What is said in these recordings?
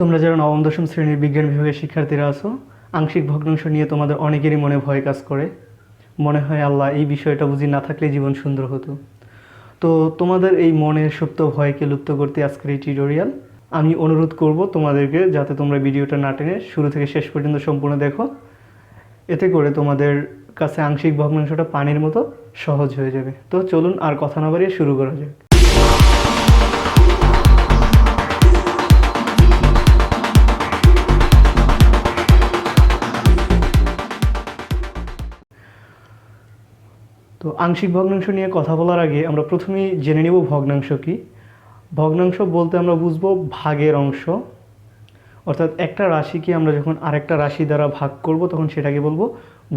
তোমরা যারা নবম দশম শ্রেণীর বিজ্ঞান বিভাগের শিক্ষার্থীরা আছো, আংশিক ভগ্নাংশ নিয়ে তোমাদের অনেকেরই মনে ভয় কাজ করে। মনে হয় আল্লাহ, এই বিষয়টা বুঝি না থাকলে জীবন সুন্দর হতো। তো তোমাদের এই মনের সুপ্ত ভয়কে লুপ্ত করতে আজকের এই টিউটোরিয়াল। আমি অনুরোধ করব তোমাদেরকে যাতে তোমরা ভিডিওটা না টেনে শুরু থেকে শেষ পর্যন্ত সম্পূর্ণ দেখো। এতে করে তোমাদের কাছে আংশিক ভগ্নাংশটা পানির মতো সহজ হয়ে যাবে। তো চলুন আর কথা না বাড়িয়ে শুরু করা যাক। তো আংশিক ভগ্নাংশ নিয়ে কথা বলার আগে আমরা প্রথমেই জেনে নেব ভগ্নাংশ কী। ভগ্নাংশ বলতে আমরা বুঝবো ভাগের অংশ, অর্থাৎ একটা রাশিকে আমরা যখন আরেকটা রাশি দ্বারা ভাগ করব তখন সেটাকে বলবো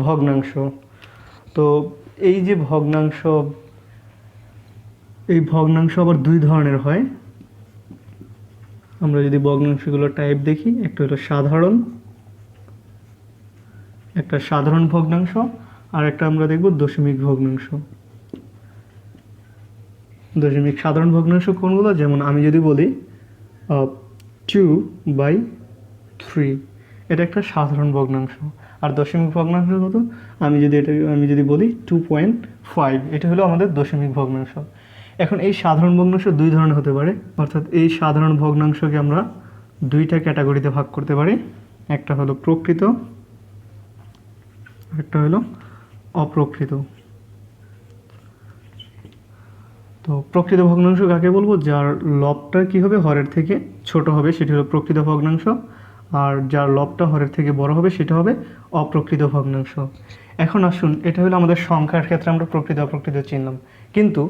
ভগ্নাংশ। তো এই যে ভগ্নাংশ, এই ভগ্নাংশ আবার দুই ধরনের হয়। আমরা যদি ভগ্নাংশগুলোর টাইপ দেখি, একটা হলো সাধারণ ভগ্নাংশ, আর একটা আমরা দেখব দশমিক ভগ্নাংশ। সাধারণ ভগ্নাংশ কোনগুলো? যেমন আমি যদি বলি 2/3, এটা একটা সাধারণ ভগ্নাংশ। আর দশমিক ভগ্নাংশ কত? আমি যদি বলি 2.5, এটা হলো আমাদের দশমিক ভগ্নাংশ। এখন এই সাধারণ ভগ্নাংশ দুই ধরনের হতে পারে, অর্থাৎ এই সাধারণ ভগ্নাংশকে আমরা দুইটা ক্যাটাগরিতে ভাগ করতে পারি। একটা হলো প্রকৃত, একটা হলো অপ্রকৃত। তো প্রকৃত ভগ্নাংশ কাকে বলবো? যার লবটা কী হবে, হরের থেকে ছোট হবে, সেটি হলো প্রকৃত ভগ্নাংশ। আর যার লবটা হরের থেকে বড় হবে সেটা হবে অপ্রকৃত ভগ্নাংশ। এখন আসুন, এটা হলো আমাদের সংখ্যার ক্ষেত্রে আমরা প্রকৃত অপ্রকৃত চিনলাম, কিন্তু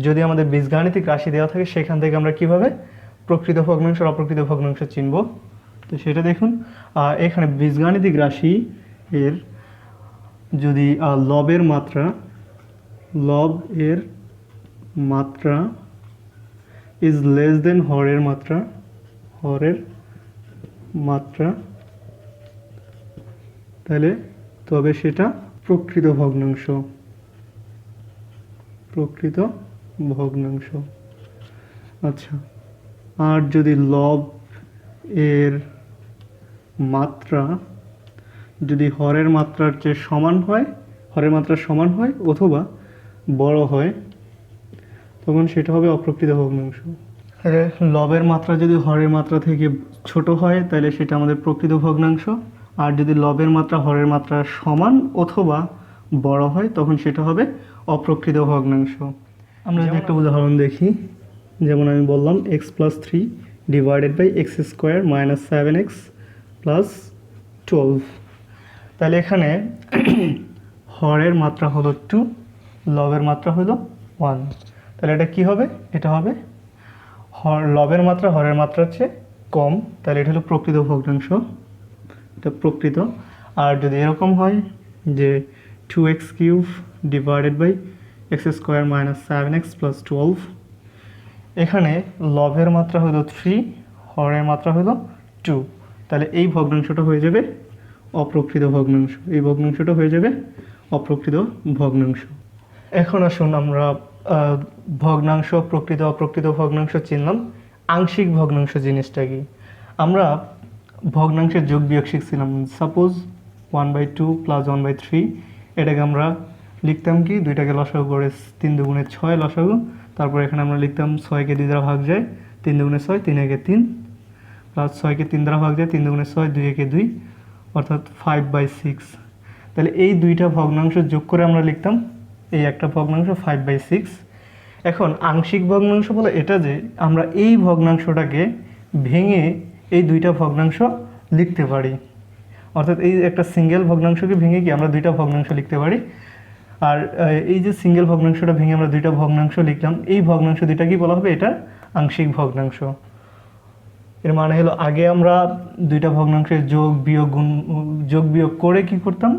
যদি আমাদের বীজগাণিতিক রাশি দেওয়া থাকে সেখান থেকে আমরা কিভাবে প্রকৃত ভগ্নাংশ আর অপ্রকৃত ভগ্নাংশ চিনব? তো সেটা দেখুন, এখানে বীজগাণিতিক রাশি এর যদি লব এর মাত্রা ইজ লেস দেন হরের মাত্রা, তাহলে তবে সেটা প্রকৃত ভগ্নাংশ। আচ্ছা, আর যদি লব এর মাত্রা যদি হরের মাত্রার চেয়ে সমান হয় অথবা বড় হয়, তখন সেটা হবে অপ্রকৃত ভগ্নাংশ। লবের মাত্রা যদি হরের মাত্রা থেকে ছোট হয় তাহলে সেটা আমাদের প্রকৃত ভগ্নাংশ। আর যদি লবের মাত্রা হরের মাত্রা সমান অথবা বড় হয় তখন সেটা হবে অপ্রকৃত ভগ্নাংশ। আমরা যদি একটা উদাহরণ দেখি, যেমন আমি বললাম x+3 divided by x² - 7x + 12। তাহলে এখানে হরের মাত্রা হলো 2, লবের মাত্রা হলো 1। তাহলে এটা কি হবে? এটা হবে লবের মাত্রা হরের মাত্রার চেয়ে কম, তাহলে এটা হলো প্রকৃত ভগ্নাংশ, এটা প্রকৃত। আর যদি এরকম হয় যে 2x³ divided by x² - 7x + 12, এখানে লবের মাত্রা হলো 3, হরের মাত্রা হলো 2, তাহলে এই ভগ্নাংশটা হয়ে যাবে অপ্রকৃত ভগ্নাংশ। এই ভগ্নাংশটা হয়ে যাবে অপ্রকৃত ভগ্নাংশ। এখন আসুন আমরা ভগ্নাংশ, প্রকৃত অপ্রকৃত ভগ্নাংশ চিনলাম। আংশিক ভগ্নাংশ জিনিসটা কি? আমরা ভগ্নাংশের যোগ বিয়োগ শিখছিলাম। সাপোজ 1/2 + 1/3, এটাকে আমরা লিখতাম কি, দুইটাকে লসাগু করে 3 × 2 = 6 লসাগু। তারপর এখানে আমরা লিখতাম 6কে 2 দ্বারা ভাগ যায়, 3 × 2 = 6, 3 × 1 = 3, প্লাস 6কে 3 দ্বারা ভাগ যায়, 3 × 2 = 6, 2 × 1 = 2, অর্থাৎ 5/6। তাহলে এই দুইটা ভগ্নাংশ যোগ করে আমরা লিখতাম এই একটা ভগ্নাংশ 5/6। এখন আংশিক ভগ্নাংশ বলে এটা যে আমরা এই ভগ্নাংশটাকে ভেঙে এই দুইটা ভগ্নাংশ লিখতে পারি, অর্থাৎ এই একটা সিঙ্গেল ভগ্নাংশকে ভেঙে কি আমরা দুইটা ভগ্নাংশ লিখতে পারি। আর এই যে সিঙ্গেল ভগ্নাংশটা ভেঙে আমরা দুইটা ভগ্নাংশ লিখলাম, এই ভগ্নাংশ দুইটা কি বলা হবে? এটা আংশিক ভগ্নাংশ। এর মানে হলো আগে আমরা দুইটা ভগ্নাংশের যোগ বিয়োগ করে কি করতাম?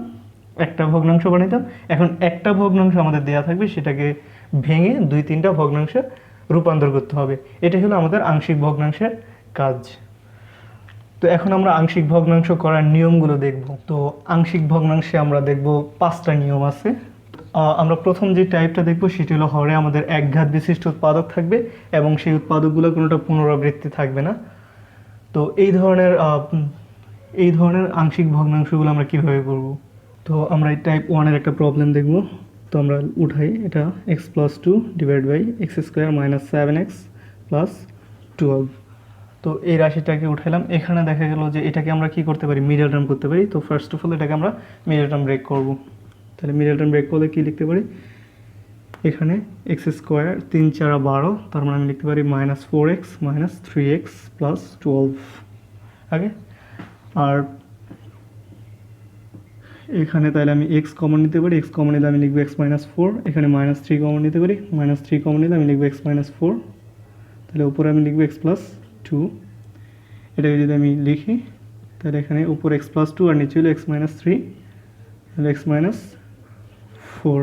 একটা ভগ্নাংশ বানাইতাম। এখন একটা ভগ্নাংশ আমাদের দেয়া থাকবে, সেটাকে ভেঙে 2-3টা ভগ্নাংশে রূপান্তর করতে হবে। এটাই হলো আমাদের আংশিক ভগ্নাংশের কাজ। তো এখন আমরা আংশিক ভগ্নাংশ করার নিয়মগুলো দেখব। তো আংশিক ভগ্নাংশে আমরা দেখব 5টা নিয়ম আছে। আমরা প্রথম যে টাইপটা দেখব সেটি হলো হরে আমাদের একঘাত বিশিষ্ট উৎপাদক থাকবে এবং সেই উৎপাদকগুলো কোনোটা পুনরাবৃত্তি থাকবে না। তো এই ধরনের আংশিক ভগ্নাংশগুলো আমরা কীভাবে করব? তো আমরা এই টাইপ 1-এর একটা প্রবলেম দেখব। তো আমরা উঠাই এটা x+2 divide by x² minus 7x plus 12। তো এই রাশিটাকে উঠাইলাম। এখানে দেখা গেল যে এটাকে আমরা কি করতে পারি, মিডল টার্ম করতে পারি। তো ফার্স্ট অফ অল এটাকে আমরা মিডল টার্ম ব্রেক করব। তাহলে মিডল টার্ম ব্রেক করলে কী লিখতে পারি, এখানে x² 3 4 12, তার মানে আমি লিখতে পারি -4x মাইনাস 3x প্লাস 12 আগে। আর এখানে তাহলে আমি x কমন নিতে পারি, x কমন নিলে আমি লিখবো x-4। এখানে -3 কমন নিতে পারি, -3 কমন নিলে আমি লিখবো x-4। তাহলে উপরে আমি লিখবো x+2। এটাকে যদি আমি লিখি তাহলে এখানে উপরে x+2 আর নিচে হলো x-3, তাহলে x-4।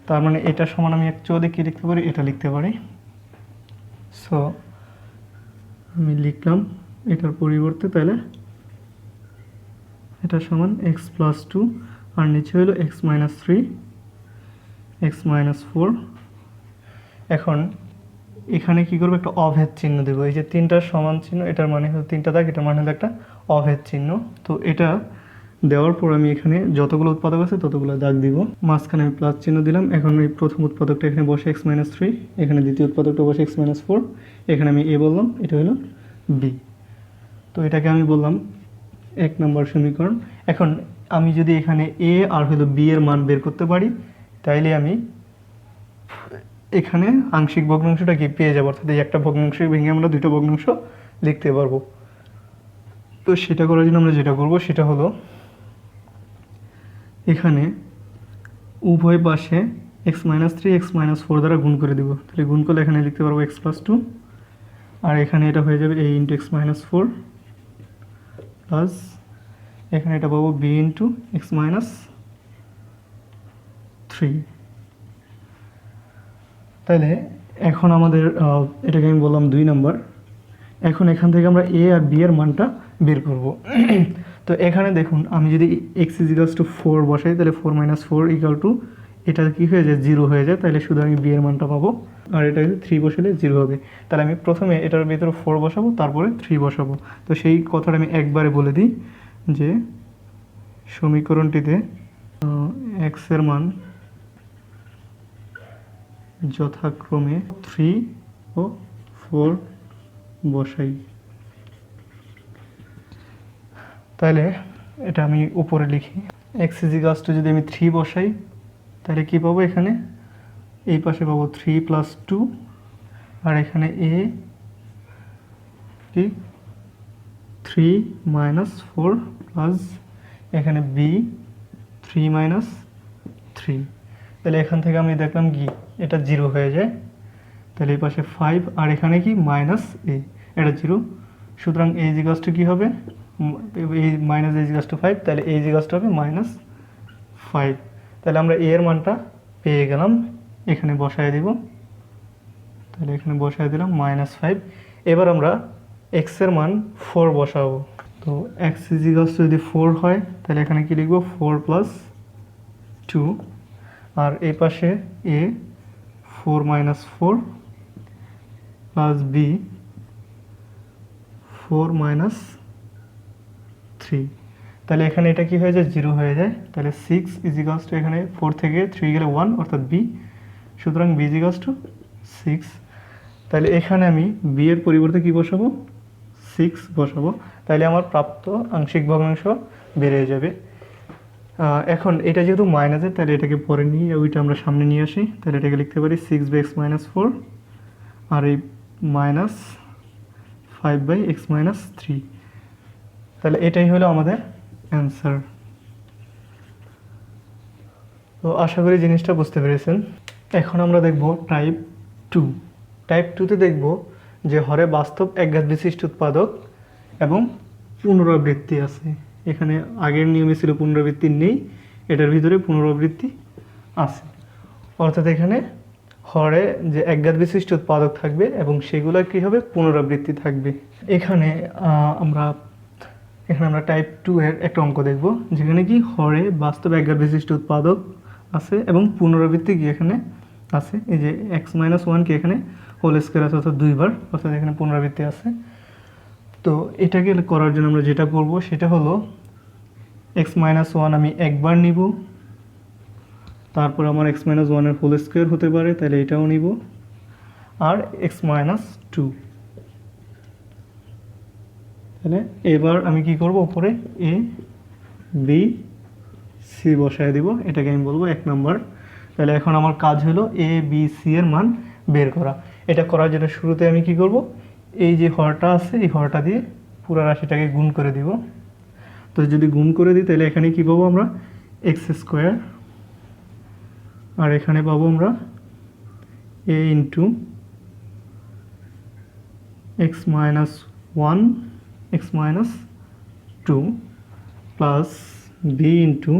তার মানে এটা সমান আমি অ্যাকচুয়ালি কী লিখতে পারি, এটা লিখতে পারি। সো আমি লিখলাম এটার পরিবর্তে, তাহলে এটা সমান x+2 আর নিচে হলো x-3, x-4। এখন এখানে কি করবো, একটা অভেদ চিহ্ন দেবো। এই যে তিনটার সমান চিহ্ন, এটার মানে হলো তিনটা দাগ, এটার মানে হলো একটা অভেদ চিহ্ন। তো এটা দেওয়ার পর আমি এখানে যতগুলো উৎপাদক আছে ততগুলো দাগ দিব। মাঝখানে আমি প্লাস চিহ্ন দিলাম। এখন এই প্রথম উৎপাদকটা এখানে বসে x-3, এখানে দ্বিতীয় উৎপাদকটা বসে x-4, এখানে আমি a বললাম, এটা হলো b। তো এটাকে আমি বললাম 1 নম্বর সমীকরণ। এখন আমি যদি এখানে a আর হলো b এর মান বের করতে পারি, তাইলে আমি এখানে আংশিক ভগ্নাংশটা কি পেয়ে যাবো, অর্থাৎ এই একটা ভগ্নাংশ ভেঙে আমরা দুটো ভগ্নাংশ লিখতে পারবো। তো সেটা করার জন্য আমরা যেটা করব সেটা হলো এখানে উভয় পাশে x-3 x-4 দ্বারা গুণ করে দিব। তাহলে গুণ করলে এখানে লিখতে পারবো x+2, আর এখানে এটা হয়ে যাবে a ইন্টু x-4 প্লাস এখানে এটা পাবো b ইন্টু x-3। তাহলে এখন আমাদের এটাকে আমি বললাম 2 নম্বর। এখন এখান থেকে আমরা a আর b এর মানটা বের করব। তো এখানে দেখুন, আমি যদি x=4 বসাই, তাহলে 4 - 4 = এটা কি হয়ে যায়, 0 হয়ে যায়। তাহলে শুধু আমি b এর মানটা পাবো, আর এটা যদি 3 বসালে 0 হবে। তাহলে আমি প্রথমে এটার ভিতরে 4 বসাবো, তারপরে 3 বসাবো। তো সেই কথাটা আমি একবারে বলে দিই যে সমীকরণটিতে x এর মান যথাক্রমে 3 ও 4 বসাই। তাহলে এটা আমি উপরে লিখি, x= যদি আমি 3 বসাই তাহলে কি পাবো, এখানে এই পাশে পাবো 3 + 2, আর এখানে a কি 3 - 4 প্লাস এখানে b 3 - 3। তাহলে এখান থেকে আমি দেখলাম কি এটা 0 হয়ে যায়। তাহলে এই পাশে 5, আর এখানে কি -a, এটা 0। সুতরাং a= কি হবে, -a=5, তাহলে a= হবে -5। তাহলে আমরা a এর মানটা পেয়ে গেলাম, এখানে বসায় দিব। তাহলে এখানে বসায় দিলাম -5। এবার আমরা x এর মান 4 বসাবো। তো x= যদি 4 হয় তাহলে এখানে কি লিখবো, 4 + 2, আর এই পাশে a 4 - 4 প্লাস b 4 - 3। তাহলে এখানে এটা কি হয়ে যায়, 0 হয়ে যায়। তাহলে 6 এখানে 4 থেকে 3 গেলে 1, অর্থাৎ b। সুতরাং b = 6। তাহলে এখানে আমি b এর পরিবর্তে কি বসাবো, 6 বসাবো। তাহলে আমার প্রাপ্ত আংশিক ভগ্নাংশ বেড়ে যাবে। এখন এটা যেহেতু মাইনাসের, তাহলে এটাকে পরে নিয়ে ওইটা আমরা সামনে নিয়ে আসি। তাহলে এটাকে লিখতে পারি 6/x-4, আর এই -5/x-3। তাহলে এটাই হলো আমাদের অ্যান্সার। তো আশা করি জিনিসটা বুঝতে পেরেছেন। এখন আমরা দেখব টাইপ 2। টাইপ 2তে দেখব যে হরে বাস্তব একঘাত বিশিষ্ট উৎপাদক এবং পুনরাবৃত্তি আছে। এখানে আগের নিয়মে ছিল পুনরাবৃত্তি নেই, এটার ভিতরে পুনরাবৃত্তি আছে। অর্থাৎ এখানে হরে যে একঘাত বিশিষ্ট উৎপাদক থাকবে এবং সেগুলোর কী হবে, পুনরাবৃত্তি থাকবে। এখানে আমরা টাইপ 2 এর একটা অঙ্ক দেখব, যেখানে কি হরে বাস্তব একঘাত বিশিষ্ট উৎপাদক আছে এবং পুনরাবৃত্তি কি এখানে আছে। এই যে x - 1 কি এখানে হোল স্কয়ার আছে, অর্থাৎ 2 বার, অর্থাৎ এখানে পুনরাবৃত্তি আছে। তো এটাকে করার জন্য আমরা যেটা করব সেটা হলো এক্স মাইনাস ওয়ান আমি একবার নিব, তারপর আমার এক্স মাইনাস ওয়ানের হোল স্কোয়ার হতে পারে, তাহলে এটাও নিব, আর এক্স মাইনাস টু। তাহলে এবার আমি কি করব, উপরে এ বি সি বসায় দিব, এটাকে আমি বলবো 1 নম্বর। তাহলে এখন আমার কাজ হলো এ বি সি এর মান বের করা। এটা করার জন্য শুরুতে আমি কি করব, এই যে হরটা আছে এই হরটা দিয়ে পুরো রাশিটাকে গুণ করে দিব। তো যদি গুণ করে দিই তাহলে এখানে কি পাবো আমরা, এক্স স্কোয়ার, আর এখানে পাবো আমরা A into X minus one X minus two plus B into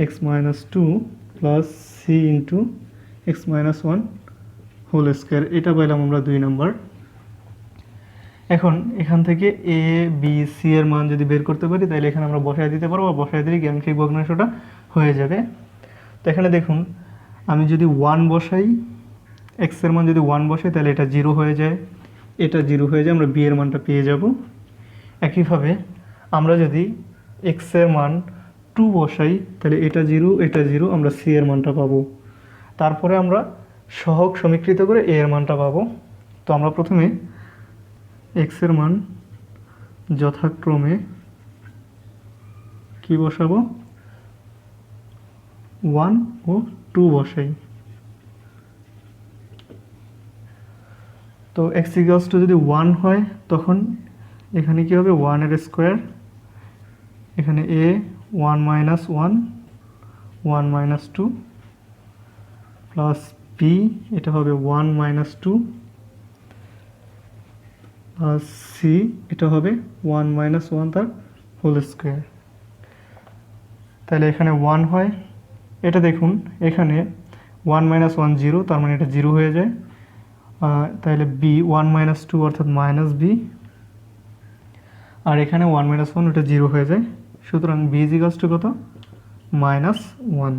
X minus two plus C into X minus one whole square. এটা পাইলাম আমরা 2 নম্বর। এখন এখান থেকে এ বি সি এর মান যদি বের করতে পারি তাহলে এখানে আমরা বসায় দিতে পারবো, আর বসায় দিলে গাণিতিক ভগ্নাংশটা হয়ে যাবে। তো এখানে দেখুন আমি যদি 1 বসাই, এক্স এর মান যদি 1 বসাই তাহলে এটা 0 হয়ে যায়, এটা 0 হয়ে যায়, আমরা বি এর মানটা পেয়ে যাব। একইভাবে আমরা যদি এক্স এর মান 2 বসাই তাহলে এটা 0 এটা 0, আমরা সি এর মানটা পাবো। তারপরে আমরা সহগ সমীকৃত করে এ এর মানটা পাবো। তো আমরা প্রথমে এক্স এর মান যথাক্রমে কি বসাবো, 1 ও 2 বসাই। তো এক্স ইকুয়ালস টু যদি 1 হয় তখন এখানে কি হবে, 1 এর স্কোয়ার, এখানে এ 1 মাইনাস 1 1 মাইনাস 2 প্লাস বি এটা হবে 1 মাইনাস 2 প্লাস সি এটা হবে 1 মাইনাস 1 তার হোল স্কোয়ার। তাহলে এখানে 1 হয়, এটা দেখুন এখানে 1 মাইনাস 1 0, তার মানে এটা 0 হয়ে যায়। তাহলে বি 1 মাইনাস 2 অর্থাৎ মাইনাস বি, আর এখানে 1 মাইনাস 1 ওটা 0 হয়ে যায়। সুতরাং বি ইজ ইকুয়ালস টু কত, মাইনাস 1।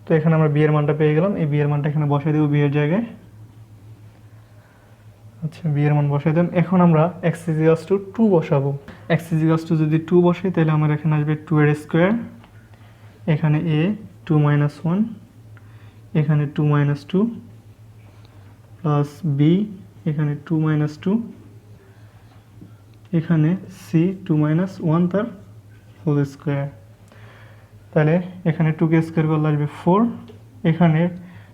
তো এখানে আমরা বি এর মানটা পেয়ে গেলাম, এই বি এর মানটা এখানে বসাই দেবো বি এর জায়গায়। আচ্ছা বি এর মান বসাই দিলাম। এখন আমরা এক্স ইজ ইকুয়ালস টু 2 বসাবো। এক্স ইজ ইকুয়ালস টু যদি 2 বসাই তাহলে আমার এখানে আসবে 2 এর স্কোয়ার, এখানে এ 2 মাইনাস 1, এখানে 2 মাইনাস 2 প্লাস বি এখানে 2 মাইনাস 2, এখানে সি 2 মাইনাস 1 তার হোল স্কোয়ার। তাহলে এখানে 2 কে স্কোয়ার করলে আসবে 4, এখানে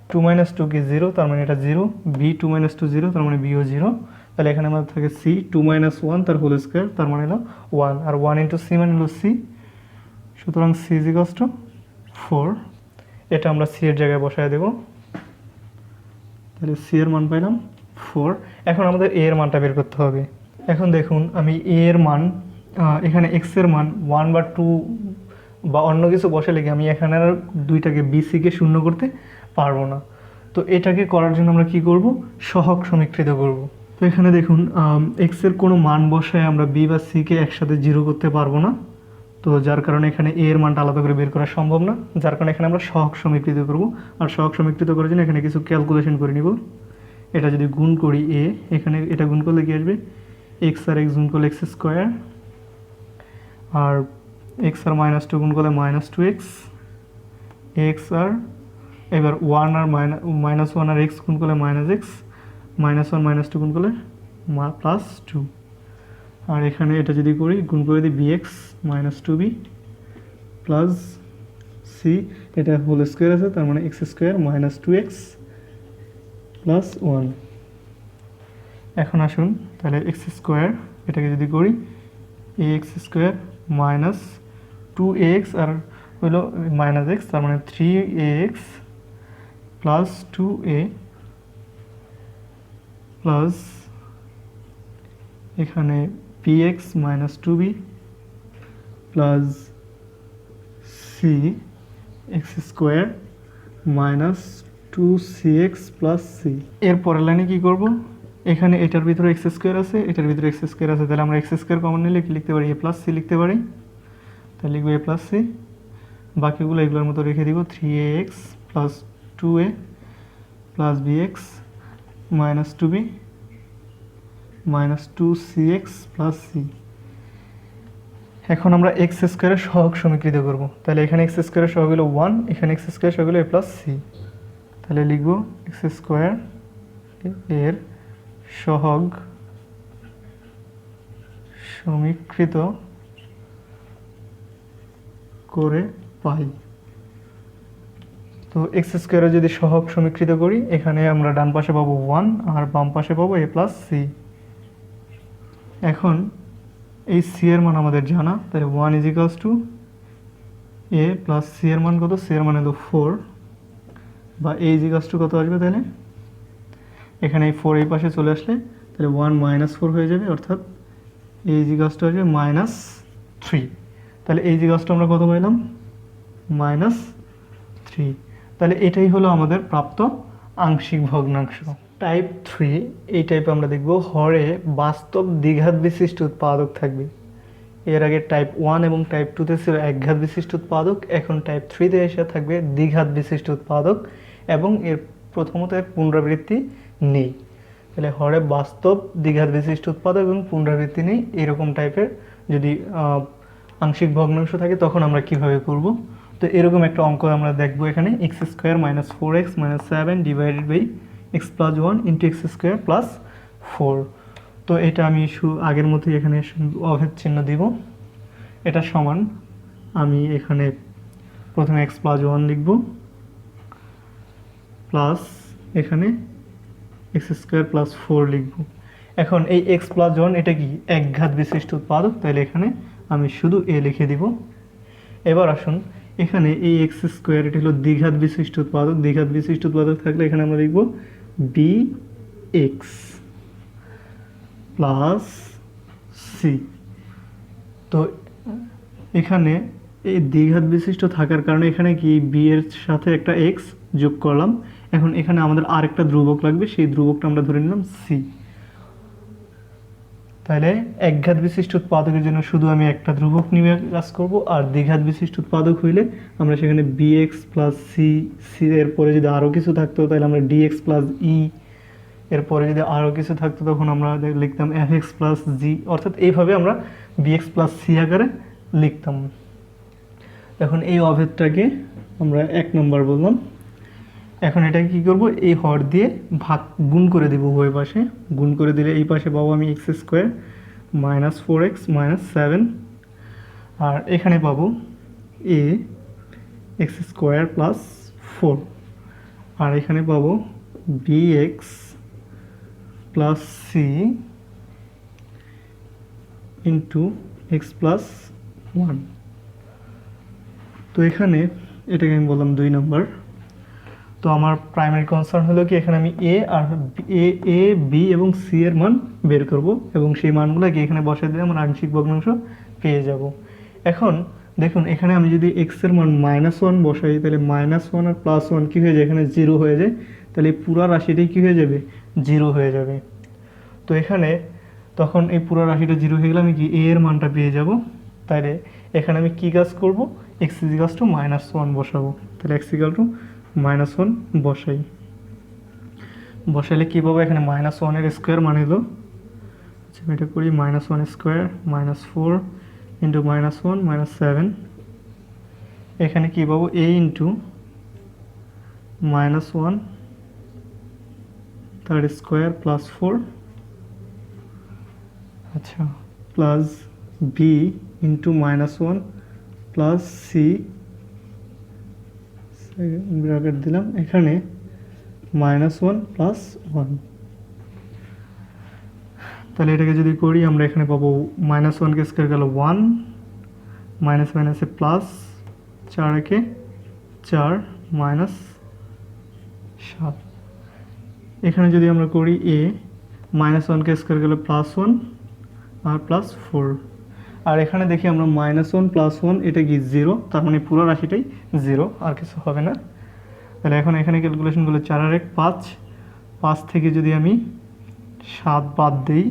2 মাইনাস 2 কি 0, তার মানে এটা 0, বি 2 মাইনাস 2 0, তার মানে বিও 0। তাহলে এখানে আমাদের থাকে সি 2 মাইনাস 1 তার হোল স্কোয়ার, তার মানে হলো 1, আর 1 ইন্টু সি মানে হলো সি। সুতরাং সি ইজ ইকুয়ালস টু 4। এটা আমরা সি এর জায়গায় বসায় দেব, তাহলে সি এর মান পাইলাম 4। এখন আমাদের এ এর মানটা বের করতে হবে। এখন দেখুন আমি এ এর মান, এখানে এক্স এর মান 1 বা 2 বা অন্য কিছু বসালে কি আমি এখানে আর দুইটাকে বিসিকে শূন্য করতে পারবো না। তো এটাকে করার জন্য আমরা কি করব, সহগ সমীকৃত করব। তো এখানে দেখুন এক্স এর কোনো মান বসায় আমরা বি বা সিকে একসাথে 0 করতে পারবো না। তো যার কারণে এখানে এ এর মানটা আলাদা করে বের করা সম্ভব না, যার কারণে এখানে আমরা সহগ সমীকৃত করব। আর সহগ সমীকৃত করার জন্য এখানে কিছু ক্যালকুলেশন করে নিব। এটা যদি গুণ করি এ, এখানে এটা গুণ করলে কি আসবে, এক্স আর এক্স গুণ করলে এক্স স্কোয়ার, আর এক্স আর মাইনাস 2 গুণ করলে মাইনাস 2x, এক্স আর এবার 1 আর মাইনাস 1 আর এক্স গুণ করলে মাইনাস এক্স, মাইনাস 1 মাইনাস 2 গুণ করলে প্লাস 2, আর এখানে এটা যদি করি গুণ করে দিই b x minus 2b plus c, এটা হোল স্কোয়ার আছে তার মানে x square minus 2x plus 1। এখন আসুন তাহলে এক্স স্কোয়ার এটাকে যদি করি a x square minus 2ax আর হলো মাইনাস এক্স, তার মানে 3ax প্লাস 2a প্লাস এখানে px minus 2b plus c x square minus 2cx plus c. এর পরের লাইনে কী করবো, এখানে এটার ভিতরে এক্স স্কোয়ার আছে, এটার ভিতরে এক্স স্কোয়ার আছে, তাহলে আমরা এক্স স্কোয়ার কমন নিলে কি লিখতে পারি, এ প্লাস সি লিখতে পারি। তাহলে লিখবো এ প্লাস সি, বাকিগুলো এগুলোর মতো রেখে দিব, 3ax plus 2a plus bx minus 2b minus two c x plus c. এখন আমরা এক্স স্কোয়ারের সহগ সমীকৃত করব। তাহলে এখানে এক্স স্কোয়ারের সহগ হলো 1, এখানে এক্স স্কোয়ারের সহগ হলো এ প্লাস সি। তাহলে লিখব এক্স স্কোয়ার এর সহগ সমীকৃত করে পাই। তো এক্স স্কোয়ারে যদি সহগ সমীকৃত করি, এখানে আমরা ডান পাশে পাবো 1 আর বাম পাশে পাবো এ প্লাস সি। এখন এই সি এর মান আমাদের জানা, তাহলে 1 is equals to a plus c এর মান কত, সি এর মান হলো 4, বা এ ইজ ইকালস টু কত আসবে, তাহলে এখানে এই 4 এই পাশে চলে আসলে তাহলে 1 মাইনাস 4 হয়ে যাবে, অর্থাৎ এ ইজ ইকালস টু আসবে মাইনাস 3। তাহলে এই যে গাছটা আমরা কত পাইলাম, মাইনাস 3। তাহলে এটাই হলো আমাদের প্রাপ্ত আংশিক ভগ্নাংশ। টাইপ 3, এই টাইপে আমরা দেখব হরে বাস্তব দ্বিঘাত বিশিষ্ট উৎপাদক থাকবে। এর আগে টাইপ 1 এবং টাইপ 2তে ছিল একঘাত বিশিষ্ট উৎপাদক, এখন টাইপ 3তে এসে থাকবে দ্বিঘাত বিশিষ্ট উৎপাদক এবং এর প্রথমত এর পুনরাবৃত্তি নেই। তাহলে হরে বাস্তব দ্বিঘাত বিশিষ্ট উৎপাদক এবং পুনরাবৃত্তি নেই, এরকম টাইপের যদি আংশিক ভগ্নাংশ থাকে তখন আমরা কিভাবে করব। তো এরকম একটা অঙ্ক আমরা দেখব এখানে, x square minus 4x minus 7 divided by x plus 1 into x square plus 4। তো এটা আমি আগের মতোই এখানে অভেদ চিহ্ন দিব। এটা সমান, আমি এখানে প্রথমে এক্স প্লাস 1 লিখব প্লাস এখানে এক্স স্কোয়ার প্লাস 4 লিখব। এখন এই এক্স প্লাস 1 এটা কি একঘাত বিশিষ্ট উৎপাদক, তাহলে এখানে আমি শুধু এ লিখে দিব। এবার আসুন এখানে এই এক্স স্কোয়ার এটা হলো দ্বিঘাত বিশিষ্ট উৎপাদক, দ্বিঘাত বিশিষ্ট উৎপাদক থাকলে এখানে আমরা লিখব বি এক্স প্লাস সি। তো এখানে এই দ্বিঘাত বিশিষ্ট থাকার কারণে এখানে কি বি এর সাথে একটা এক্স যোগ করলাম। এখন এখানে আমাদের আরেকটা ধ্রুবক লাগবে, সেই ধ্রুবকটা আমরা ধরে নিলাম সি। তাহলে একঘাত বিশিষ্ট উৎপাদকের জন্য শুধু আমি একটা ধ্রুবক নিয়ে কাজ করব, আর দ্বিঘাত বিশিষ্ট উৎপাদক হইলে আমরা সেখানে বিএক্স প্লাস সি, সি এরপরে যদি আরও কিছু থাকতো তাহলে আমরা ডিএক্স প্লাস ই, এরপরে যদি আরও কিছু থাকতো তখন আমরা লিখতাম এফ এক্স প্লাস জি, অর্থাৎ এইভাবে আমরা বিএক্স প্লাস সি আকারে লিখতাম। এখন এই অভেদটাকে আমরা 1 নম্বর বললাম। এখন এটাকে কী করব, এই হর দিয়ে গুণ করে দেবো উভয় পাশে। গুণ করে দিলে এই পাশে পাবো আমি x square minus 4x minus 7, আর এখানে পাবো এ এক্স স্কোয়ার প্লাস 4, আর এখানে পাবো b x plus C into x plus 1। তো এখানে এটাকে আমি বললাম 2 নম্বর। তো আমার প্রাইমারি কনসার্ন হলো কি, এখানে আমি এ বি এবং সি এর মান বের করব এবং সেই মানগুলোকে এখানে বসাই দিয়ে আমার আংশিক ভগ্নাংশ পেয়ে যাব। এখন দেখুন এখানে আমি যদি এক্স এর মান -1 বসাই, তাহলে -1 আর +1 কী হয়ে যায়, এখানে 0 হয়ে যায়। তাহলে এই পুরো রাশিটাই কী হয়ে যাবে, 0 হয়ে যাবে। তো এখানে তখন এই পুরো রাশিটা 0 হয়ে গেলে আমি কি এ এর মানটা পেয়ে যাব। তাহলে এখানে আমি কী কাজ করব, এক্স ইজিকালস টু -1 বসাবো। তাহলে এক্স ইজিকাল টু -1 বসাই, বসাইলে কী পাবো, এখানে -1 এর স্কোয়ার মানে হলো, আচ্ছা আমি এটা করি, -1 স্কোয়ার -4 ইন্টু -1 -7। এখানে কী পাবো, a ইন্টু -1 তার স্কোয়ার প্লাস 4, আচ্ছা plus B into -1 plus c bracket দিলাম, এখানে -1 প্লাস 1। তাহলে এটাকে যদি করি আমরা এখানে পাবো -1 কে স্কোয়ার গেল 1, মাইনাস মাইনাসে প্লাস, 4 একে 4 -7। এখানে যদি আমরা করি a, -1 কে স্কোয়ার গেলে +1 আর +4, আর এখানে দেখি আমরা -1 +1 এটা কি 0, তার মানে পুরো রাশিটাই 0, আর কিছু হবে না। তাহলে এখন এখানে ক্যালকুলেশনগুলো 4 আর 1 5, 5 থেকে যদি আমি 7 বাদ দিই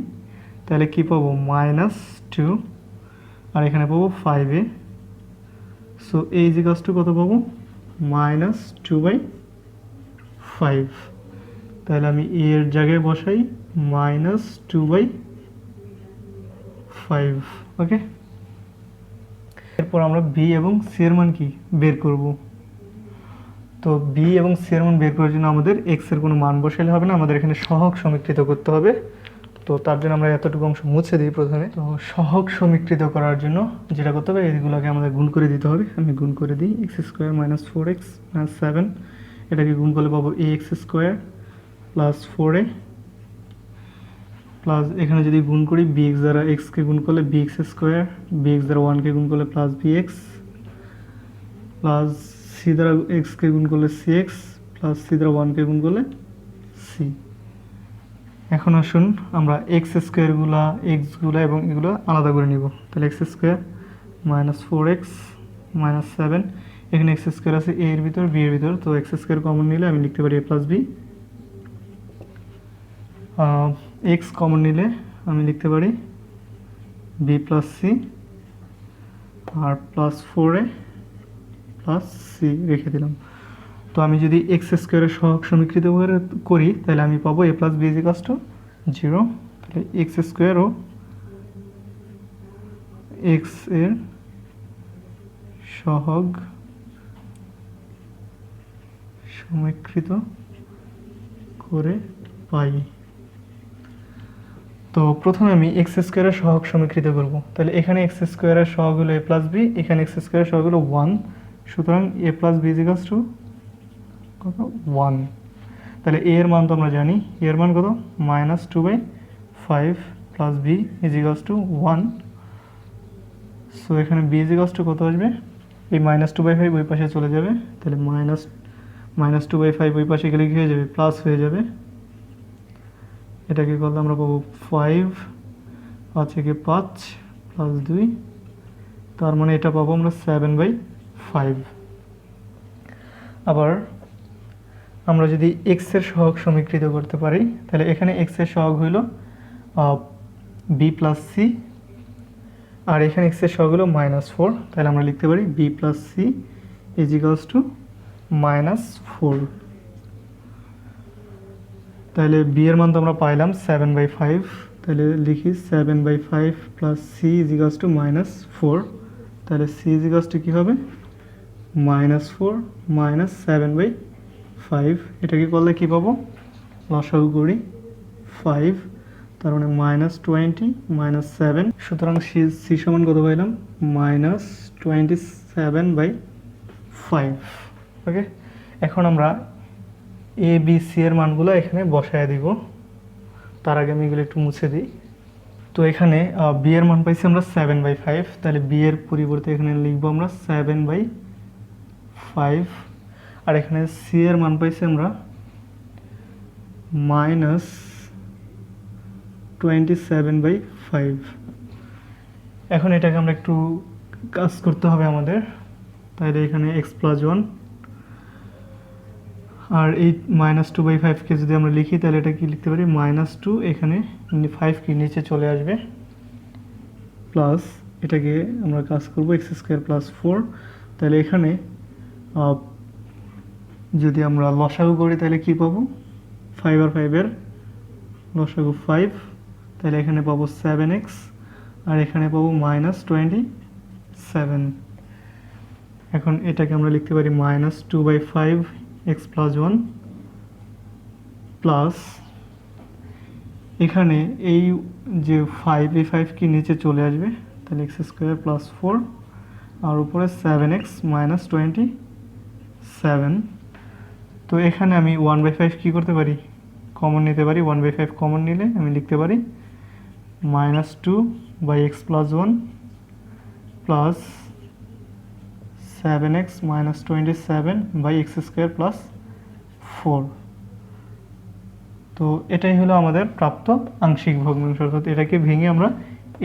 তাহলে কি পাবো, -2, আর এখানে পাবো 5a। সো এই ইজিকালস টু কত পাবো, -2/5। তাহলে আমি এ এর জায়গায় বসাই -2/5। ওকে, এরপর আমরা বি এবং সি এর মান কি বের করব। তো বি এবং সি এর মান বের করার জন্য আমাদের এক্স এর কোনো মান বসালে হবে না, আমাদের এখানে সহগ সমীকৃত করতে হবে। তো তার জন্য আমরা এতটুকু অংশ মুছে দিই প্রথমে। তো সহগ সমীকৃত করার জন্য যেটা করতে হবে, এইগুলোকে আমাদের গুণ করে দিতে হবে। আমি গুণ করে দিই, x² - 4x - 7, এটাকে গুণ করলে পাবো ax² + 4a, প্লাস এখানে যদি গুণ করি bx দ্বারা x কে গুণ করলে bx², bx দ্বারা 1 কে গুণ করলে প্লাস bx, প্লাস c দ্বারা x কে গুণ করলে cx, প্লাস c দ্বারা 1 কে গুণ করলে c। এখন আসুন আমরা x² গুলা, x গুলা এবং এগুলো আলাদা করে নিব। তাহলে x² - 4x - 7, এখানে x² আছে a এর ভিতর, b এর ভিতর, তো x² কমন নিলে আমি লিখতে পারি a + b। x কমন নিলে আমি লিখতে পারি b + c, আর প্লাস 4a প্লাস c রেখে দিলাম। তো আমি যদি x² এর সহগ সমীকৃত করি তাহলে আমি পাবো a + b = 0। তাহলে x² ও x এর সহগ সমীকৃত করে পাই। তো প্রথমে আমি x² এর সহগ সমীকৃত করব। তাহলে এখানে x² এর সহগ হলো a + b, এখানে x² এর সহগ হলো 1, সুতরাং a + b = কত 1। তাহলে a এর মান তো আমরা জানি, a এর মান কত -2/5 + b = 1। সো এখানে b = কত আসবে, এই -2/5 ওই পাশে চলে যাবে, তাহলে -2/5 ওই পাশে গেলে কি হয়ে যাবে, প্লাস হয়ে যাবে। এটাকে করলে আমরা পাবো 5 আছে কি 5 + 2, তার মানে এটা পাবো আমরা 7/5। আবার আমরা যদি x এর সহগ সমীকৃত করতে পারি, তাহলে এখানে x এর সহগ হইল b + c, আর এখানে x এর সহগ হলো -4, তাহলে আমরা লিখতে পারি b + c = -4। তাহলে b এর মান তো আমরা পাইলাম 7/5, তাহলে লিখি 7/5 + c = -4। তাহলে c = কি হবে, -4 - 7/5। এটাকে করলে কি পাবো, লসাগু করি 5, তার মানে -20 - 7, সুতরাং c সমান কত পাইলাম, -27/5। ওকে, এখন আমরা a b c এর মানগুলো এখানে বসায় দিব। তার আগে আমি এগুলো একটু মুছে দিই। তো এখানে b এর মান পাইছি আমরা 7/5, তাহলে b এর পরিবর্তে এখানে লিখবো আমরা 7/5, আর এখানে c এর মান পাইছি আমরা -27/5। এখন এটাকে আমরা একটু কাজ করতে হবে আমাদের। তাহলে এখানে x + 1, আর এই -2/5 কে যদি আমরা লিখি তাহলে এটা কি লিখতে পারি, -2, এখানে 5 কি নিচে চলে আসবে, প্লাস এটাকে আমরা কাজ করব x² + 4। তাহলে এখানে যদি আমরা লসাগু করি তাহলে কি পাবো, 5 আর 5 এর লসাগু 5, তাহলে এখানে পাবো 7x, আর এখানে পাবো -27। এখন এটাকে আমরা লিখতে পারি -2/5 x + 1, প্লাস এখানে এই যে 5, এই 5 কি নিচে চলে আসবে, তাহলে x² + 4, আর উপরে 7x - 27। তো এখানে আমি 1/5 কি করতে পারি, কমন নিতে পারি। 1/5 কমন নিলে আমি লিখতে পারি -2/x + 1 প্লাস 7x - 27/x² + 4। তো এটাই হলো আমাদের প্রাপ্ত আংশিক ভগ্নাংশ, অর্থাৎ এটাকে ভেঙে আমরা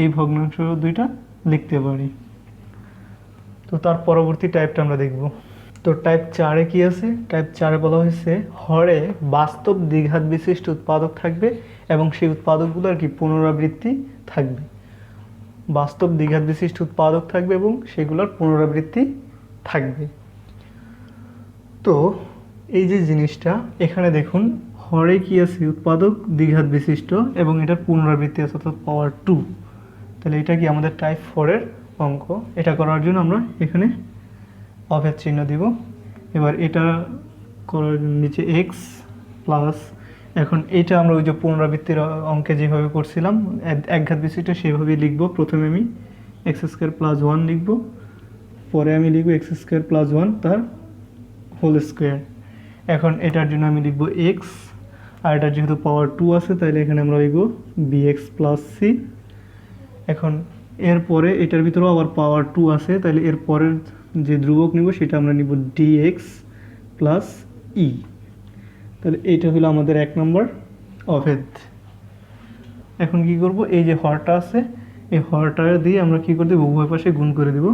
এই ভগ্নাংশ দুইটা লিখতে পারি। তো তার পরবর্তী টাইপটা আমরা দেখব। তো টাইপ 4-এ কি আছে, টাইপ 4-এ বলা হয়েছে হরে বাস্তব দ্বিঘাত বিশিষ্ট উৎপাদক থাকবে এবং সেই উৎপাদকগুলোর কি পুনরাবৃত্তি থাকবে। বাস্তব দ্বিঘাত বিশিষ্ট উৎপাদক থাকবে এবং সেগুলোর পুনরাবৃত্তি থাকবে। তো এই যে জিনিসটা এখানে দেখুন, হরে কি আছে, উৎপাদক দ্বিঘাত বিশিষ্ট এবং এটার পুনরাবৃত্তি আছে অর্থাৎ পাওয়ার 2। তাহলে এটা কি আমাদের টাইপ 4-এর অঙ্ক। এটা করার জন্য আমরা এখানে অভেদ চিহ্ন দিব। এবার এটা করার জন্য নিচে এক্স প্লাস, এখন এটা আমরা ওই যে পুনরাবৃত্তির অঙ্কে যেভাবে করছিলাম একঘাত বিশিষ্ট সেভাবেই লিখব। প্রথমে আমি এক্স স্কোয়ার প্লাস 1 লিখব, পরে আমি লিখব এক্স স্কোয়ার প্লাস 1 তার হোল স্কোয়ার। এখন এটার জন্য আমি লিখব এক্স, আর এটার যেহেতু পাওয়ার 2 আছে তাহলে এখানে আমরা লিখব bx প্লাস সি। এখন এরপরে এটার ভিতরেও আবার পাওয়ার 2 আছে, তাহলে এর পরের যে ধ্রুবক নিব সেটা আমরা নিব dx প্লাস ই। তাহলে এইটা হলো আমাদের 1 নম্বর অভেদ। এখন কি করব, এই যে হরটা আছে এই হরটা দিয়ে আমরা কি করে দেব, উভয় পাশে গুণ করে দেব।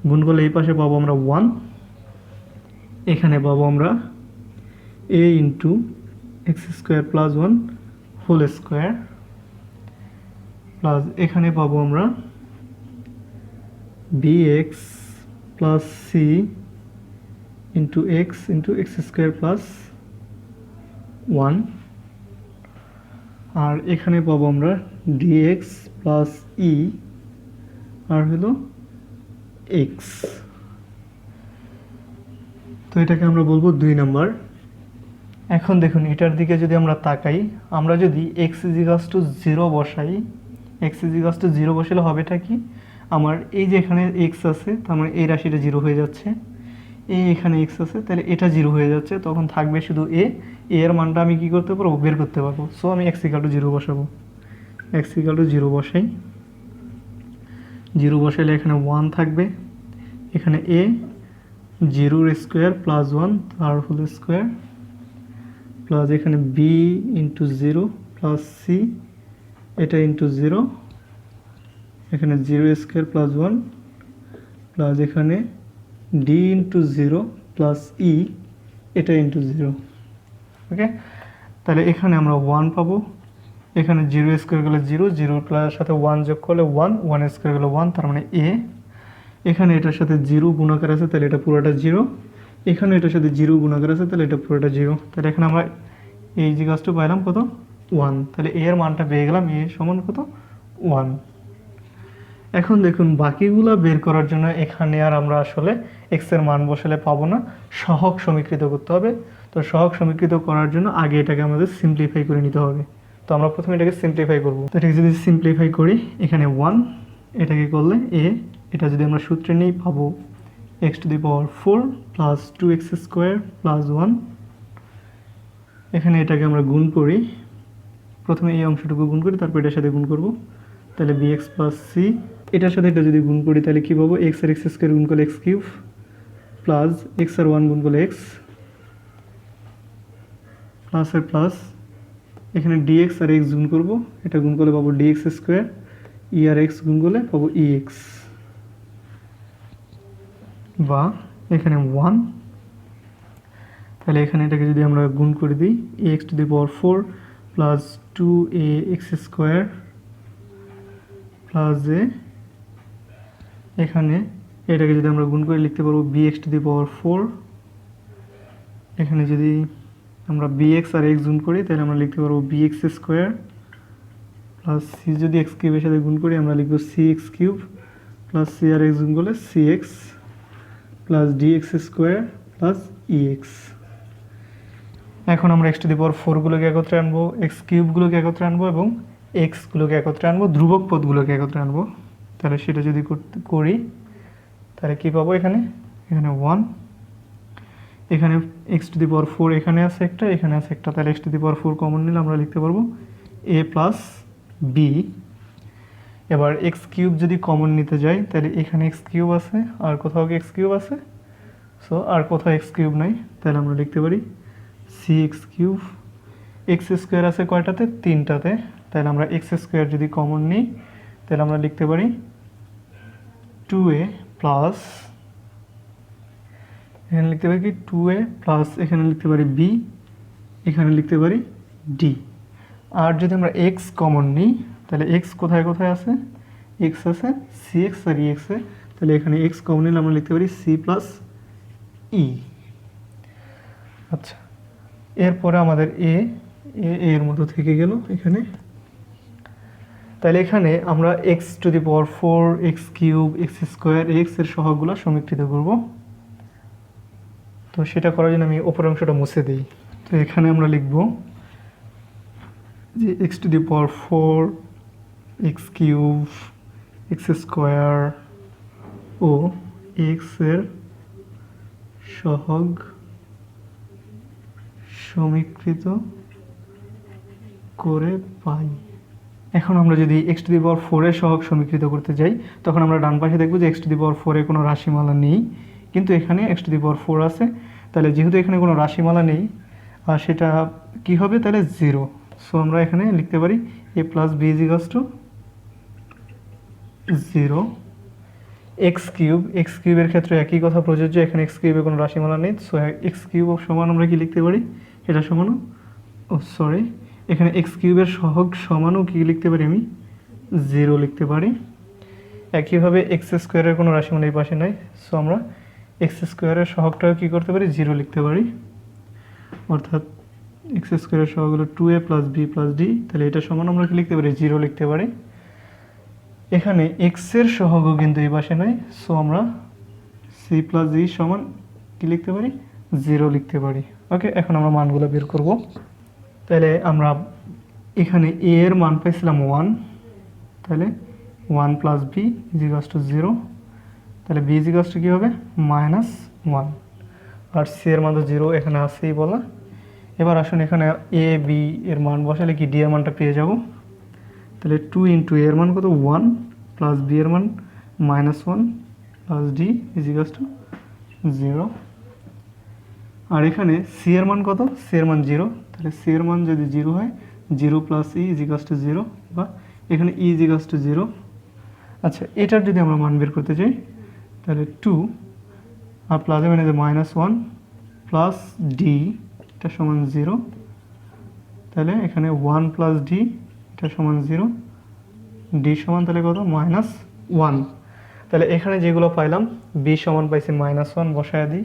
গুণ করলে এই পাশে পাবো আমরা 1, এখানে পাবো আমরা a into x square plus 1 whole square plus এখানে পাবো আমরা bx plus C into x square plus 1, আর এখানে পাবো আমরা dx প্লাস ই আর হলো x। তো এটাকে আমরা বলবো 2 নম্বর। এখন দেখুন এটার দিকে যদি আমরা তাকাই, আমরা যদি x = 0 বসাই, x = 0 বসালে হবেটা কি, আমার এই যে এখানে x আছে তার মানে এই রাশিটা 0 হয়ে যাচ্ছে, এখানে x আছে তাহলে এটা 0 হয়ে যাচ্ছে, তখন থাকবে শুধু এর মানটা আমি কি করতে পারবো, বের করতে পারবো। সো আমি x = 0 বসাবো, x = 0 বসাই। 0 বসাইলে এখানে 1 থাকবে, এখানে a 0 স্কোয়ার প্লাস 1 তার হোল স্কোয়ার প্লাস এখানে b ইন্টু 0 প্লাস সি এটা ইন্টু 0, এখানে 0 স্কোয়ার প্লাস 1 প্লাস এখানে d ইন্টু 0 প্লাস ই এটা ইন্টু 0। ওকে, তাহলে এখানে আমরা 1 পাবো, এখানে 0 স্কোয়ার গেলে 0, 0 সাথে 1 যোগ করলে 1, 1 স্কোয়ার গেলে 1 তার মানে a। এখানে এটার সাথে 0 গুণাকার আছে তাহলে এটা পুরোটা 0, এখানে এটার সাথে 0 গুণাকার আছে তাহলে এটা পুরোটা 0। তাহলে এখানে আমরা এই যে গাছটা পাইলাম কত, 1। তাহলে এর মানটা পেয়ে গেলাম, এ সমান কত, 1। এখন দেখুন বাকিগুলো বের করার জন্য এখানে আর আমরা আসলে x এর মান বসালে পাবো না, সহগ সমীকৃত করতে হবে। তো সহগ সমীকৃত করার জন্য আগে এটাকে আমাদের সিম্পলিফাই করে নিতে হবে। তো আমরা প্রথমে এটাকে সিম্পলিফাই করব। তো এটাকে যদি সিম্পলিফাই করি, এখানে 1, এটাকে করলে a, এটা যদি আমরা সূত্রে নিই পাবো x⁴ প্লাস 2x² প্লাস 1। এখানে এটাকে আমরা গুণ করি, প্রথমে এই অংশটুকু গুণ করি তারপর এটার সাথে গুণ করব, তাহলে bx প্লাস সি, এটার সাথে এটা যদি গুণ করি তাহলে কী পাবো, x আর x² গুণ করলে x³ প্লাস x আর 1 গুণ করলে x প্লাস আর প্লাস এখানে dx আর x গুণ করব, এটা গুণ করলে পাবো dx², ই আর x গুণ করলে পাবো ex, বা এখানে 1। তাহলে এখানে এটাকে যদি আমরা গুণ করে দিই, ax⁴ প্লাস 2ax² প্লাস যে এখানে এটাকে যদি আমরা গুণ করে লিখতে পারবো bx⁴। এখানে যদি আমরা bx আর x গুণ করি তাহলে আমরা লিখতে পারবো bx² প্লাস c, যদি x³ এর সাথে গুণ করি আমরা লিখবো cx³ প্লাস c আর x গুণ করলে cx plus dx² plus ex। এখন আমরা x⁴ গুলোকে একত্রে আনবো, x³ গুলোকে একত্রে আনবো এবং x গুলোকে একত্রে আনবো, ধ্রুবক পদগুলোকে একত্রে আনবো। তাহলে সেটা যদি করি তাহলে কি পাবো, এখানে 1, এখানে x⁴ এখানে আছে একটা, এখানে আছে একটা, তাহলে x⁴ কমন নিলে আমরা লিখতে পারবো a প্লাস b। এবার x³ যদি কমন নিতে যাই তাহলে এখানে x³ আছে আর কোথাও কি x³ আছে, সো আর কোথাও x³ নাই, তাহলে আমরা লিখতে পারি cx³। x² আছে কয়টাতে, 3টাতে, তাহলে আমরা x² যদি কমন নিই তাহলে আমরা লিখতে পারি 2a প্লাস, এখানে লিখতে পারি কি 2a প্লাস, এখানে লিখতে পারি b, এখানে লিখতে পারি d। আর যদি আমরা x কমন নিই তাহলে x কোথায় কোথায় আছে, x আছে cx আর ex এ, তাহলে এখানে x কমন নিলে আমরা লিখতে পারি c প্লাস e। আচ্ছা, এরপরে আমাদের এর মতো থেকে গেল এখানে। তাহলে এখানে আমরা x⁴, x³ x² x এর সহগগুলো সমীকৃত করব। তো সেটা করার জন্য আমি উপরের অংশটা মুছে দিই। তো এখানে আমরা লিখব যে x⁴, x³ x² ও x এর সহগ সমীকৃত করে পাই। এখন আমরা যদি x⁴ এর সহগ সমীকৃত করতে যাই, তখন আমরা ডান পাশে দেখব যে x⁴ এর কোনো রাশিমালা নেই, কিন্তু এখানে x⁴ আছে। তাহলে যেহেতু এখানে কোনো রাশিমালা নেই, আর সেটা কি হবে, তাহলে 0। সো আমরা এখানে লিখতে পারি a + b = 0। x³ এর ক্ষেত্রে একই কথা প্রযোজ্য, এখানে x³ এর কোনো রাশিমালা নেই। সো x³ সমান আমরা কি লিখতে পারি, এটা সমান এখানে x³ এর সহগ সমানও কি লিখতে পারি, আমি 0 লিখতে পারি। একইভাবে x² এর কোনো রাশিমালা এই পাশে নাই, সো আমরা x² এর সহগটাও কি করতে পারি, 0 লিখতে পারি। অর্থাৎ x² এর সহগ হলো 2a + b + d, তাহলে এটা সমান আমরা কি লিখতে পারি, 0 লিখতে পারি। এখানে x এর সহগও কিন্তু এই পাশে নাই, সো আমরা c + d সমান কি লিখতে পারি, 0 লিখতে পারি। ওকে, এখন আমরা মানগুলো বের করব। তাহলে আমরা এখানে a এর মান পাইছিলাম 1, তাহলে 1 + b = 0। তাহলে b = কি হবে, -1। আর c এর মান তো 0 এখানে আছেই বলা। এবার আসুন এখানে a b এর মান বসালে কি d এর মানটা পেয়ে যাব। তাহলে 2 × a এর মান কত, 1 + b এর মান -1 + d = 0। আর এখানে c এর মান কত, c এর মান 0। তাহলে c এর মান যদি 0 হয়, 0 + e = 0, বা এখানে e = 0। আচ্ছা, এটার যদি আমরা মান বের করতে চাই, তাহলে 2 আর প্লাসে মানে -1 + d এটা সমান 0। তাহলে এখানে 1 + d এটা সমান 0, d সমান তাহলে কত, -1। তাহলে এখানে যেগুলো পাইলাম, b সমান পাইছি -1 বসায় দিই,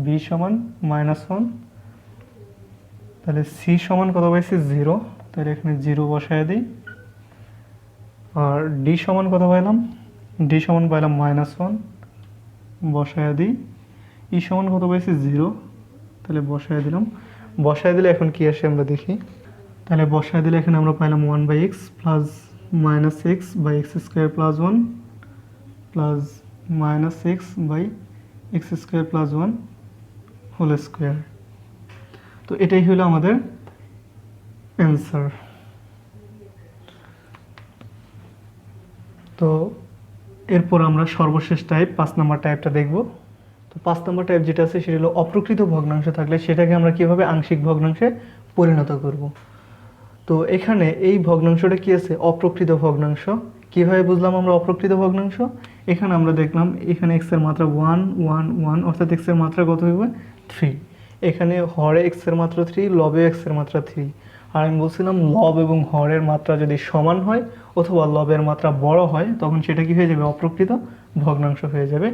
b সমান -1। তাহলে c সমান কত পাইছি, 0, তাহলে এখানে 0 বসায় দিই। আর d সমান কত পাইলাম, d সমান পাইলাম -1 বসায় দিই। e সমান কত পাইছি, 0, তাহলে বসায় দিলাম। বসায় দিলে এখন কি আসে আমরা দেখি। তাহলে বসায় দিলে এখানে আমরা পাইলাম 1/x + -x / x² + 1 plus -x / x² + 1 whole square. তো এটাই হলো আমাদের অ্যান্সার। তো এরপর আমরা সর্বশেষ টাইপ 5 নম্বর টাইপটা দেখব। তো 5 নম্বর টাইপ যেটা আছে সেটা হলো অপ্রকৃত ভগ্নাংশ থাকলে সেটাকে আমরা কীভাবে আংশিক ভগ্নাংশে পরিণত করব। তো এখানে এই ভগ্নাংশটা কি আছে, অপ্রকৃত ভগ্নাংশ। কীভাবে বুঝলাম আমরা অপ্রকৃত ভগ্নাংশ, এখানে আমরা দেখলাম এখানে x এর মাত্রা 1 1 1, অর্থাৎ x এর মাত্রা কত হবে, 3। এখানে হরে x এর মাত্রা 3, লবে x এর মাত্রা 3। আর আমি বলছিলাম লব এবং হরের মাত্রা যদি সমান হয় অথবা লবের মাত্রা বড় হয়, তখন সেটা কি হয়ে যাবে, অপ্রকৃত ভগ্নাংশ হয়ে যাবে।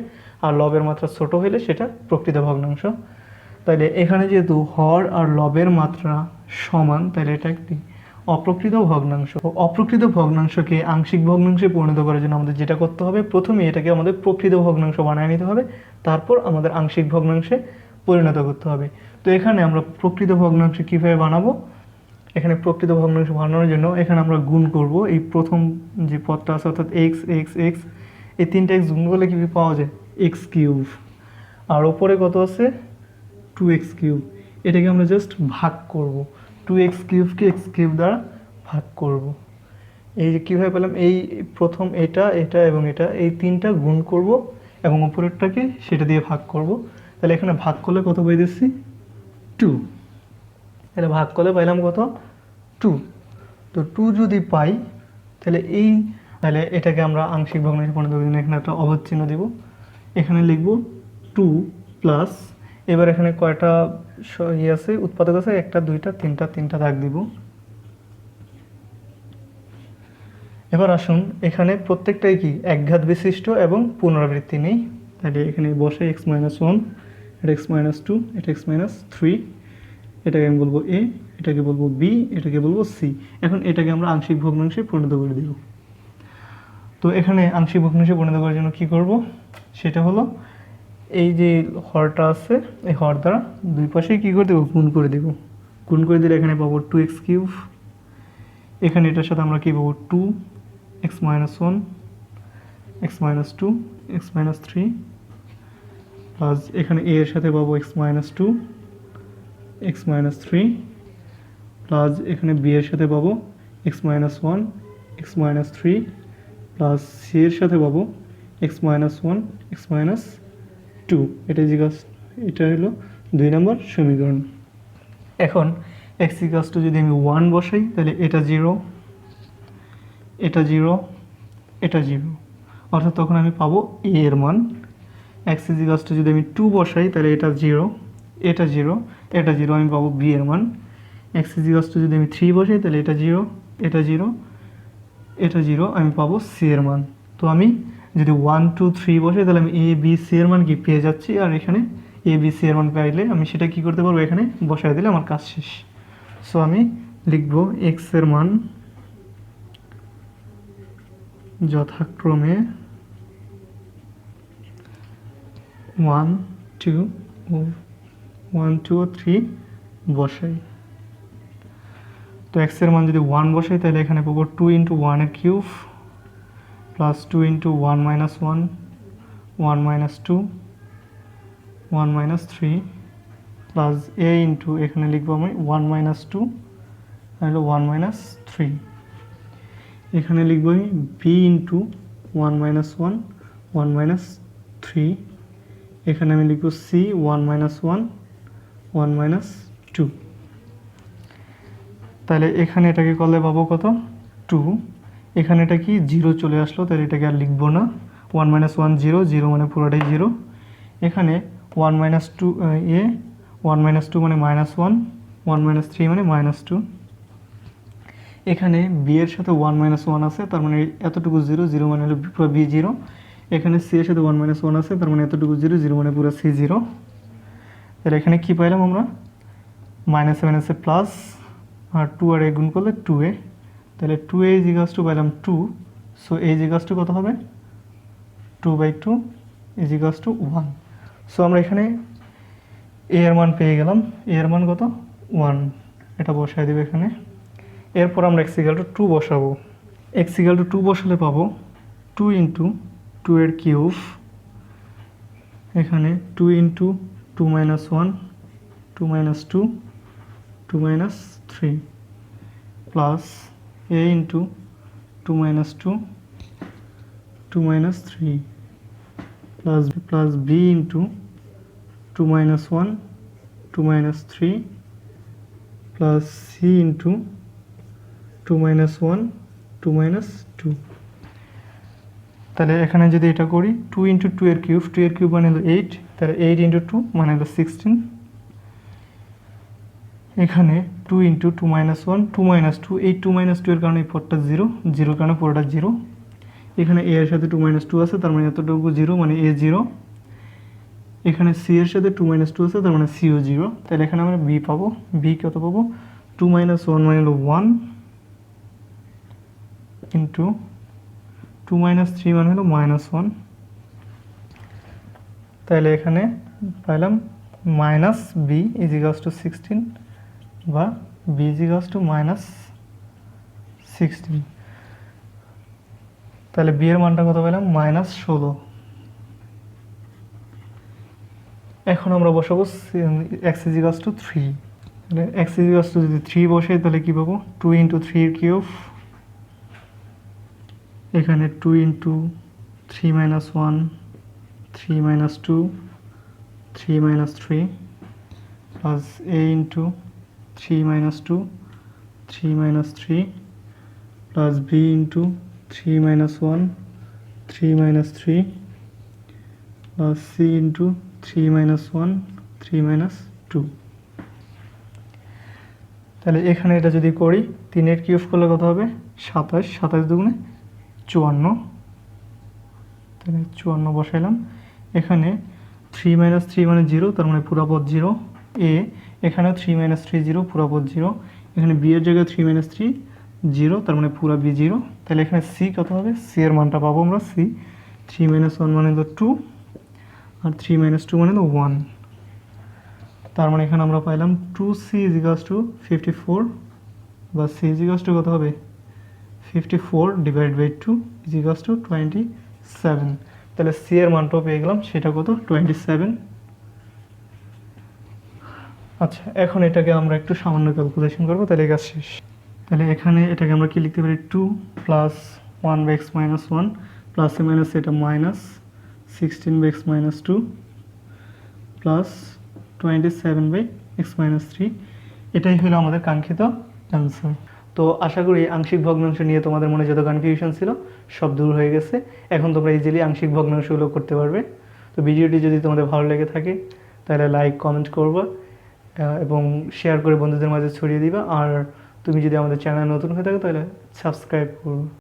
আর লবের মাত্রা ছোট হলে সেটা প্রকৃত ভগ্নাংশ। তাইলে এখানে যেহেতু হর আর লবের মাত্রা সমান, তাহলে এটা একটি অপ্রকৃত ভগ্নাংশ। অপ্রকৃত ভগ্নাংশকে আংশিক ভগ্নাংশে পরিণত করার জন্য আমাদের যেটা করতে হবে, প্রথমে এটাকে আমাদের প্রকৃত ভগ্নাংশ বানিয়ে নিতে হবে, তারপর আমাদের আংশিক ভগ্নাংশে পরিণত করতে হবে। তো এখানে আমরা প্রকৃত ভগ্নাংশ কীভাবে বানাবো, এখানে প্রকৃত ভগ্নাংশ বানানোর জন্য এখানে আমরা গুণ করব এই প্রথম যে পদটা আছে, অর্থাৎ x x x, এই 3টা x গুণ করলে কী পাওয়া যায়, x³। আর ওপরে কত আছে, 2x³। এটাকে আমরা জাস্ট ভাগ করব, 2x³ x³ দ্বারা ভাগ করব। এই যে কীভাবে পেলাম, এই প্রথম এটা এটা এবং এটা, এই 3টা গুণ করব এবং উপরেরটাকে সেটা দিয়ে ভাগ করব। তাহলে এখানে ভাগ করলে কত পাইতেছি, 2। তাহলে ভাগ করলে পাইলাম কত, 2। তো 2 যদি পাই, তাহলে এটাকে আমরা আংশিক ভগ্নাংশে পরিণত করার জন্য এখানে একটা অবচ্ছিন্ন চিহ্ন দেব। এখানে লিখব 2 প্লাস, এবার এখানে কয়টা আছে, উৎপাদক আছে, 1টা 2টা 3টা দাগ দিব। এবার আসুন এখানে প্রত্যেকটাই কি একঘাত বিশিষ্ট এবং পুনরাবৃত্তি নেই। তাহলে এখানে বসে x - 1, এটা x - 2, এটা x - 3, এটাকে আমি বলবো এ, এটাকে বলবো বি, এটাকে বলবো সি। এখন এটাকে আমরা আংশিক ভগ্নাংশে পরিণত করে দেব। তো এখানে আংশিক ভগ্নাংশে পরিণত করার জন্য কি করব, সেটা হলো এই যে হরটা আছে এই হর দ্বারা দুই পাশেই কী করে দেবো, গুণ করে দেব। গুণ করে দিলে এখানে পাবো 2x3, এখানে এটার সাথে আমরা কী পাবো 2x-1, x-2, x-3, প্লাস এখানে a এর সাথে পাবো x-2, x-3, প্লাস এখানে b এর সাথে পাবো x-1, x-3, প্লাস c এর সাথে পাবো x-1, x-2। এটা হলো 2 নম্বর সমীকরণ। এখন x = যদি আমি 1 বসাই তাহলে এটা 0, এটা 0, এটা 0, অর্থাৎ তখন আমি পাবো a এর মান। x = যদি আমি 2 বসাই তাহলে এটা 0, এটা 0, এটা 0, আমি পাবো b এর মান। x = যদি আমি 3 বসাই তাহলে এটা 0, এটা 0, এটা 0, আমি পাবো c এর মান। তো আমি যদি 1 2 3 বসাই তাহলে আমি a b c এর মান কি পেয়ে যাচ্ছি, আর এখানে a b c এর মান পাইলে আমি সেটা কি করতে পারবো, এখানে বসাই দিলে আমার কাজ শেষ। সো আমি লিখবো x এর মান যথাক্রমে 1 2 ও 3 বসাই। তো x এর মান যদি 1 বসাই তাহলে এখানে পাবো 2 × 1 এর cube plus 2 × 1 - 1, 1 - 2, 1 - 3, plus a into এখানে লিখবো আমি 1 - 2 হলো 1 - 3, এখানে লিখবো আমি b ইন্টু 1 - 1, 1 - 3, এখানে আমি লিখবো c 1 - 1, 1 - 2। তাহলে এখানে এটাকে করলে পাবো কত 2, এখানে এটা কি 0 চলে আসলো, তাহলে এটাকে আর লিখবো না। 1 - 1 0, 0 মানে পুরোটাই 0। এখানে 1 - 2 1 - 2 মানে -1, 1 - 3 মানে -2। এখানে b এর সাথে 1 - 1 আছে, তার মানে এতটুকু 0, 0 মানে হলো পুরো b 0। এখানে c এর সাথে 1 - 1 আছে, তার মানে এতটুকু 0, 0 মানে পুরো c 0। তাহলে এখানে কি পাইলাম আমরা, -7 আছে প্লাস, আর 2 আর a গুণ করলে 2a, তাহলে 2a = পাইলাম 2। সো a = কত হবে 2/2 = 1। সো আমরা এখানে a এর মান পেয়ে গেলাম, a এর মান কত 1, এটা বসাই দেব এখানে। এরপর আমরা x = 2 বসাবো। x = 2 বসালে পাবো 2 × 2 এর কিউব, এখানে 2 × 2 - 1, 2 - 2, 2 - 3, plus a × 2 - 2, 2 - 3, plus b × 2 - 1, 2 - 3, plus c × 2 - 1, 2 - 2। তাহলে এখানে যদি এটা করি 2 × 2 এর কিউব, 2 এর কিউব মানে হলো 8, তাহলে 8 × 2 মানে হলো 16। এখানে 2 × 2 - 1, 2 - 2, এই 2 - 2 এর কারণে এই পদটা 0, 0 এর কারণে পুরোটা 0। এখানে a এর সাথে 2 - 2 আছে, তার মানে এতটুকু 0 মানে a 0। এখানে c এর সাথে 2 - 2 আছে, তার মানে c ও 0। তাহলে এখানে আমরা b পাবো, b কত পাবো 2 - 1 মানে হলো 1 ইন্টু 2 - 3 মানে হলো -1। তাহলে এখানে পাইলাম -b = 16 বা b = -16। তাহলে b এর মানটা কত পেলাম -16। এখন আমরা বসাবো x = 3। তাহলে x = যদি 3 বসাই তাহলে কি পাবো 2 × 3 এর কিউব, এখানে 2 × 3 - 1, 3 - 2, 3 - 3, plus a × 3 - 2, 3 - 3, plus b × 3 - 1, 3 - 3, plus c × 3 - 1, 3 - 2। তাহলে এখানে এটা যদি করি 3 এর কিউব করলে কত হবে 27, 27 দুগুণে 54, তাহলে 54 বসাইলাম। এখানে 3 - 3 মানে 0, তার মানে পুরা পদ 0, এ, এখানেও 3 মাইনাস 3 জিরো, পুরো পদ জিরো। এখানে বি এর জায়গায় 3 মাইনাস 3 জিরো, তার মানে পুরো বি জিরো। তাহলে এখানে সি কত হবে? সি এর মানটা পাবো আমরা সি 3 মাইনাস 1 মানে তো 2, আর 3 মাইনাস 2 মানে তো 1। তার মানে এখানে আমরা পাইলাম 2c ইজ ইকালস টু 54, বা c ইজ ইকালস টু কত হবে? 54 divide by 2 is equals to 27। তাহলে c এর মানটাও পেয়ে গেলাম, সেটা কত? 27। আচ্ছা, এখন এটাকে আমরা একটু সামান্য ক্যালকুলেশন করবো, তাহলে কাজ শেষ। তাহলে এখানে এটাকে আমরা কি লিখতে পারি? 2 plus 1 by X minus 1 plus A minus এটা minus 16 by X minus 2 plus 27 by X minus 3। এটাই হলো আমাদের কাঙ্ক্ষিত অ্যান্সার। তো আশা করি আংশিক ভগ্নাংশ নিয়ে তোমাদের মনে যত কনফিউশন ছিল সব দূর হয়ে গেছে। এখন তোমরা ইজিলি আংশিক ভগ্নাংশগুলো করতে পারবে। তো ভিডিওটি যদি তোমাদের ভালো লেগে থাকে তাহলে লাইক কমেন্ট করবা এবং শেয়ার করে বন্ধুদের মাঝে ছড়িয়ে দিবা। আর তুমি যদি আমাদের চ্যানেল নতুন হয়ে থাকো তাহলে সাবস্ক্রাইব করো।